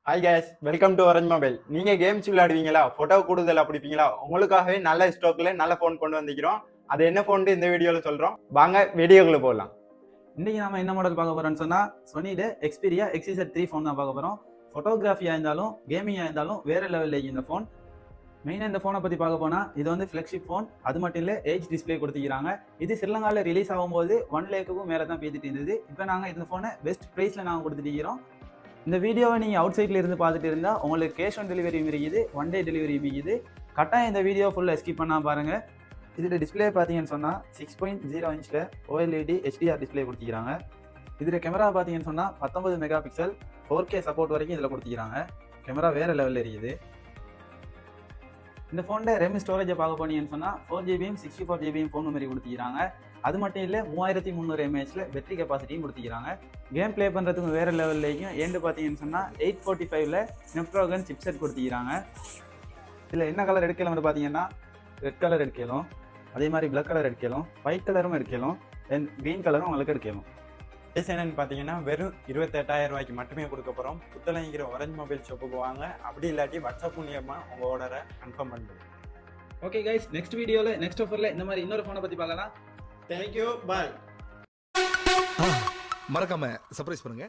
Hi guys, welcome to orange mobile. நீங்க games விளையாடுவீங்களா, photo கூடுதலா பிடிப்பீங்களா? உங்களுக்காகவே நல்ல ஸ்டாக்ல நல்ல போன் கொண்டு வந்திருக்கிறோம். அது என்ன போன் இந்த வீடியோல சொல்றோம். வாங்க வீடியோக்குள்ள போகலாம். இன்னைக்கு நாம என்ன மாடல் பார்க்க போறோம்னு சொன்னா Sony Xperia XZ3 ஃபோன் தான் பார்க்க போறோம். போட்டோகிராஃபியா இருந்தாலும் கேமிங்கா இருந்தாலும் வேற லெவல்ல இந்த ஃபோன். மெயினா இந்த ஃபோனை பத்தி பார்க்க போனா இது வந்து ஃபிளக்ஷிப் ஃபோன். அது மட்டும் இல்ல ஏஜ் டிஸ்பிளே கொடுத்துக்கிறாங்க. இது ஸ்ரீலங்கால ரிலீஸ் ஆகும்போது 1 lakhக்கும் மேல தான் பேசிட்டு இருந்தது. இப்போ நாங்க இந்த ஃபோனை பெஸ்ட் பிரைஸ்ல நாங்க கொடுத்துட்டு. இந்த வீடியோவை நீங்கள் அவுட் சைட்ல இருந்து பார்த்துட்டு இருந்தால் உங்களுக்கு கேஷ் ஆன் டெலிவரியும் இருக்குது, 1 day டெலிவரியும் இருக்குது. கரெக்டாக இந்த வீடியோ ஃபுல்லாக ஸ்கிப் பண்ணால் பாருங்கள். இதில் டிஸ்பிளே பார்த்தீங்கன்னு சொன்னால் 6.0 inch OLED HDR டிஸ்பிளே கொடுத்துக்கிறாங்க. இதில் கேமரா பார்த்தீங்கன்னு சொன்னால் 19 மெகா பிக்சல் 4K சப்போர்ட் வரைக்கும் இதில் கொடுத்துக்கிறாங்க. கேமரா வேறு லெவலில் இருக்குது. இந்த ஃபோனில் ரெம் ஸ்டோரேஜை பார்க்க போனீங்கன்னு சொன்னால் 4GB 64GB ஃபோன் மெமரி கொடுத்துக்கிறாங்க. அது மட்டும் இல்லை 3300 mAh பேட்டரி கெப்பாசிட்டியும் கொடுத்துக்கிறாங்க. கேம் ப்ளே பண்ணுறதுக்கு வேறு லெவல்லையும் ஏண்டு பார்த்தீங்கன்னு சொன்னால் 845 Snapdragon chipset கொடுத்துக்கிறாங்க. இதில் என்ன கலர் எடுக்கலாம்னு பார்த்தீங்கன்னா ரெட் கலர் எடுக்கலாம், அதே மாதிரி பிளாக் கலர் எடுக்கலாம், ஒயிட் கலரும் எடுக்கலாம், தென் க்ரீன் கலரும் உங்களுக்கு எடுக்கலாம். ப்ரைஸ் என்னன்னு பார்த்தீங்கன்னா வெறும் 28,000 ரூபாய்க்கு மட்டுமே கொடுக்க போகிறோம். புத்தளங்கிற ஆரஞ்ச் மொபைல் ஷாப்புக்கு வாங்க. அப்படி இல்லாட்டி வாட்ஸ்அப் மூலியமாக உங்கள் ஆர்டரை கன்ஃபார்ம் பண்ணுங்க. ஓகே கைஸ், நெக்ஸ்ட் வீடியோவில் நெக்ஸ்ட் ஆஃபரில் இந்த மாதிரி இன்னொரு ஃபோனை பற்றி பார்க்கலாம். தேங்க்யூ, பாய். மறக்காம சர்ப்ரைஸ் பண்ணுங்க.